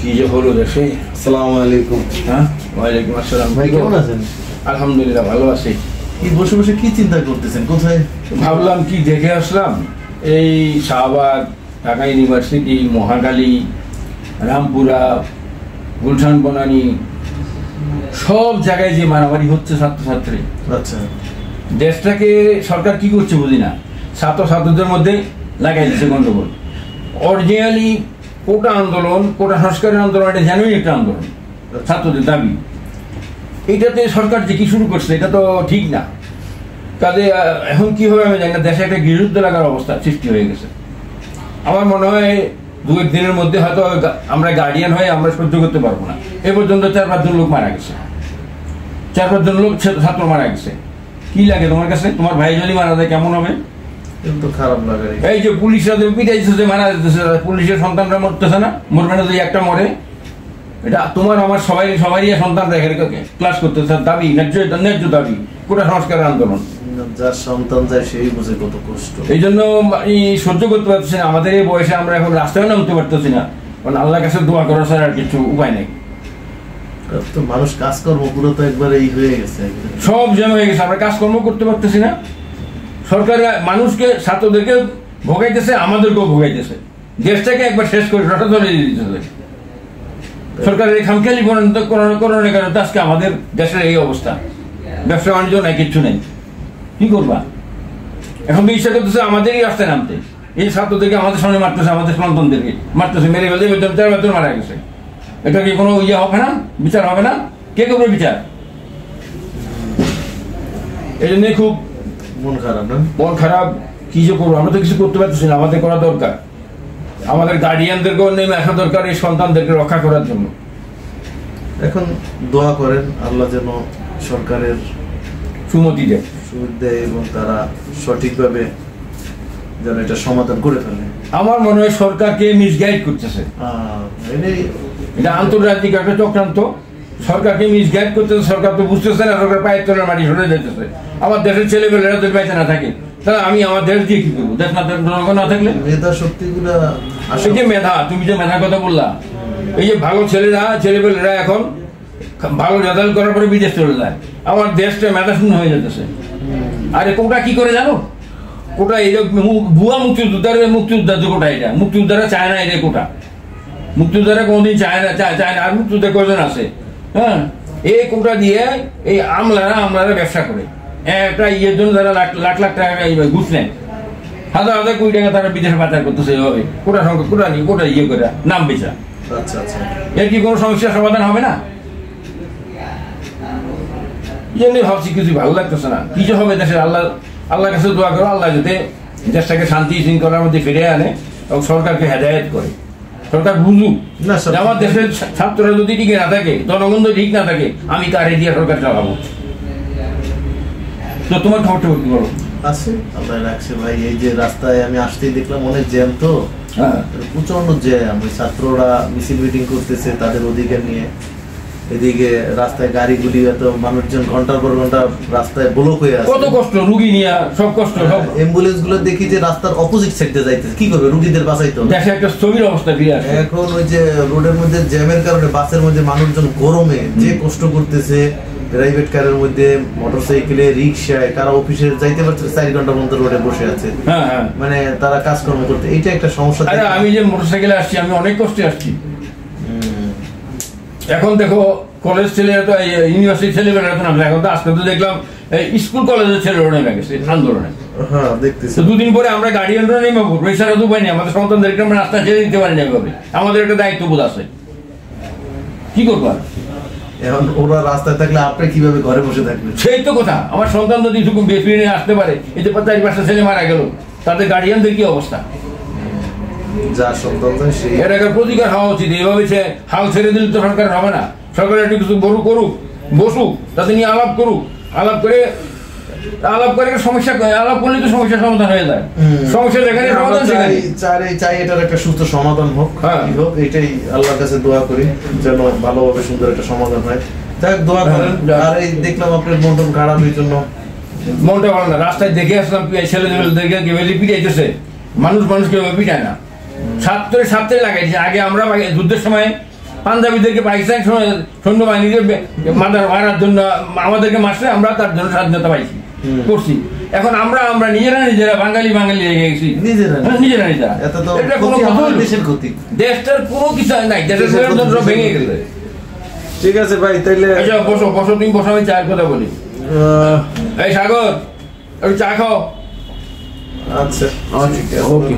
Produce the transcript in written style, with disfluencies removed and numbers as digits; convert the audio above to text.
কি যে হলো দেশে। আসসালামু আলাইকুম। হ্যাঁ, ওয়ালাইকুম আসসালাম। ভাই কেমন আছেন? আলহামদুলিল্লাহ ভালো আছি। কি বসে বসে কি চিন্তা করতেছেন? কোথায়? ভাবলাম কি দেখে আসলাম এই শাহবাগ, ঢাকা ইউনিভার্সিটি, মহাখালী, রামপুরা, গুলশান বনানী সব জায়গায় যে মারামারি হচ্ছে ছাত্রছাত্রী। আচ্ছা, দেশটাকে সরকার কি করছে বুঝি না। ছাত্রছাত্রীদের মধ্যে লাগাই দিচ্ছে গন্ডগোল। অরিজিনালি কোটা আন্দোলন, কোটা সংস্কারের আন্দোলন, এটা জেনুইন একটা আন্দোলন, ছাত্রদের দাবি। এইটাতে সরকার যে কি শুরু করছে এটা তো ঠিক না। কাজে এখন কি হবে আমি জানি না, দেশে একটা গৃহযুদ্ধ লাগার অবস্থা সৃষ্টি হয়ে গেছে। আমার মনে হয় দু এক দিনের মধ্যে হয়তো আমরা গার্ডিয়ান হয়ে আমরা সহ্য করতে পারবো না। এ পর্যন্ত 4-5 জন লোক মারা গেছে, 4-5 জন লোক ছাত্র মারা গেছে। কি লাগে তোমার কাছে? তোমার ভাই যদি মারা যায় কেমন হবে? কিন্তু খারাপ লাগে। এই যে পুলিশরা যে পিটাইছে, মারা যেতেছে, পুলিশের সন্তানরা মরতেছে না? মরবে না যদি একটা মরে? এটা তোমার আমার সবারই সন্তান রেখে ক্লাস করতেছে। দাবি ন্যায্য দাবি, কোটা সংস্কারের আন্দোলন। যার সন্তান যায় সেই বুঝে কত কষ্ট। এই জন্য সহ্য করতে পারতেছি না। আমাদের এই বয়সে আমরা এখন রাস্তায় নামতে পারতেছি না, কারণ আল্লাহর কাছে দোয়া করা ছাড়া আর কিছু উপায় নেই। তো মানুষ কাজকর্ম পুরো তো একবার এই হয়ে গেছে, সব জ্যাম হয়ে গেছে, আমরা কাজকর্ম করতে পারতেছি না। সরকার মানুষকে, ছাত্রদেরকে ভোগাইতেছে, আমাদেরকেও ভোগাইতেছে। দেশটাকে একবার শেষ করে রটা ধরে দিতেছে সরকারের এই খামখেয়ালি করণের কারণে আজকে আমাদের দেশের এই অবস্থা। ব্যবসা বাণিজ্য নাই, কিচ্ছু নেই। কি করবা? এখন তো ইচ্ছা করতেছে আমাদেরই রাস্তায় নামতে। এই ছাত্রদেরকে আমাদের সামনে মারতেছে, আমাদের সন্তানদেরকে মারতেছে, মেরে ফেলতে 4 মারা গেছে। এটা কি কোনো ইয়ে হবে না? বিচার হবে না? কে করবে বিচার? এই জন্যই খুব মন খারাপ না? মন খারাপ। কি যে করবো, আমরা তো কিছু করতে পারতেছি না। আমাদের করা দরকার, আমাদের গার্ডিয়ানদেরকেও নেমে আসা দরকার এই সন্তানদেরকে রক্ষা করার জন্য। এখন দোয়া করেন আল্লাহ যেন সরকারের সুমতি দেয়, দেয় এবং তারা সঠিকভাবে যেন এটা সমাধান করে ফেলে। আমার মনে হয় সরকারকে মিসগাইড করতেছে। এটা আন্তর্জাতিক একটা চক্রান্ত। সরকারকে মিসগাইড করতেছে। সরকার তো বুঝতেছে না, সরকার পায়ের তলার মাটি সরে যেতেছে। আমার দেশের ছেলেমেয়েরা যদি বেঁচে না থাকে তাহলে আমি আমার দেশ দিয়ে কি করবো? দেশ না থাকলে মেধা শক্তিগুলা, এই যে মেধা, তুমি যে মেধার কথা বললা, এই যে ভালো ছেলেমেয়েরা এখন ভালো রেজাল্ট করার পরে বিদেশ চলে যায়। আমার দেশটা মেধা শূন্য হয়ে যেতেছে। আরে কোটা কি করে জানো? কোটা এই ভুয়া মুক্তিযোদ্ধার যে কোটা, এটা মুক্তিযোদ্ধারা চায় না। এটা কোটা মুক্তিযোদ্ধারা কোনদিন চায় না। আর মুক্তিযোদ্ধা কয়জন আছে? হ্যাঁ, এই কোটা দিয়ে এই আমলারা ব্যবসা করে। একটা ইয়ের জন্য তারা লাখ লাখ টাকা ঘুষ নেয়, হাজার কোটি টাকা তারা বিদেশে পাচার করতেছে। এইভাবে কোটা ইয়ে করে নাম বেচা। আচ্ছা আচ্ছা, এর কি কোনো সমস্যার সমাধান হবে না? এই জন্যই ভাবছি কিছু ভালো লাগতেছে না। কি যে হবে দেশের, আল্লাহর কাছে দোয়া করো আল্লাহ যাতে দেশটাকে শান্তি শৃঙ্খলার মধ্যে ফিরে আনে এবং সরকারকে হেদায়েত করে। সরকার বুঝুক আমার দেশের ছাত্ররা যদি ঠিক না থাকে, জনগণ যদি ঠিক না থাকে, আমি কারে দিয়ে সরকার চালাবো? তো তোমার খবরটা কি বলো? আছে আল্লাহ রাখছে ভাই। এই যে রাস্তায় আমি আসতেই দেখলাম অনেক জ্যাম, তো প্রচন্ড জ্যাম। ওই ছাত্ররা মিছিল মিটিং করতেছে তাদের অধিকার নিয়ে। এদিকে রাস্তায় গাড়িগুলি, এত মানুষজন ঘন্টার পর ঘন্টা রাস্তায় ব্লক হয়ে আছে। কত কষ্ট, রুগী নিয়ে সব কষ্ট। সব অ্যাম্বুলেন্স গুলো দেখি যে রাস্তার অপোজিট সাইডে যাইতেছে। কি করবে? রুগীদের বাঁচাইতে হবে। দেশে একটা স্থবির অবস্থা ফিরে আসে। এখন ওই যে রোডের মধ্যে জ্যামের কারণে বাসের মধ্যে মানুষজন গরমে যে কষ্ট করতেছে, প্রাইভেট কারের মধ্যে, মোটরসাইকেলে, রিক্সায়, কারা অফিসে যাইতে পারছে 4 ঘন্টা পর্যন্ত রোডে বসে আছে। মানে তারা কাজকর্ম করতে, এইটা একটা সমস্যা। আমি যে মোটরসাইকেলে আসছি, আমি অনেক কষ্টে আসছি। এখন দেখো কলেজ ছেলেরা তো, ইউনিভার্সিটি ছেলেমেয়েরা তো নামছে। এখন তো আজকে তো দেখলাম স্কুল কলেজের ছেলেরা নেমে গেছে আন্দোলনে। হ্যাঁ, দেখতেছি। দুদিন পরে আমরা গার্ডিয়ানরা নেমে পড়বো। এছাড়া তো উপায় নেই। আমাদের সন্তানদেরকে আমরা রাস্তা ছেড়ে দিতে পারি না। এভাবে আমাদের একটা দায়িত্ববোধ আছে। কি করবো? এখন ওরা রাস্তায় থাকলে আপনি কিভাবে ঘরে বসে থাকবেন? সেই তো কথা। আমার সন্তান যদি ফিরে আসতে পারে, এই যে 4-5টা ছেলে মারা গেল, তাদের গার্ডিয়ানদের কি অবস্থা? যা সন্তান সেই এর একটা প্রতিকার হওয়া উচিত। এইভাবে হাল ছেড়ে দিলে তো সরকার হবে না। সরকার একটু কিছু করুক, বসুক, তাদের নিয়ে আলাপ করুক। আলাপ করে সমস্যা, আলাপ করলে তো সমস্যার সমাধান হয়ে যায়। সমস্যা যেখানে সমাধান চাই এটার একটা সুস্থ সমাধান হোক। এটাই আল্লাহর কাছে দোয়া করি যেন ভালোভাবে সুন্দর একটা সমাধান হয়। যাই দোয়া করেন। আর এই দেখলাম আপনার মন খারাপ, এই জন্য মনটা ভালো না। রাস্তায় দেখে আসলাম ছেলেদের পিটাইতেছে। মানুষকে পিটায় না, ছাত্রে লাগাইছে। আগে আমরা যুদ্ধের সময় পাঞ্জাবিদেরকে পাকিস্তান সৈন্যবাহিনীকে মারার জন্য আমাদেরকে মারছে, আমরা তার জন্য স্বাধীনতা পাইছি করছি। এখন আমরা নিজেরা বাঙালি লেগে গেছি, নিজেরা এটা কোনো দেশের ক্ষতি, দেশটার কোনো কিছু নাই, দেশের সব ভেঙে গেছে। ঠিক আছে ভাই, তাইলে বসো তুমি বসো, আমি চায়ের কথা বলি। এই সাগর, একটু চা খাও। আচ্ছা, ওকে।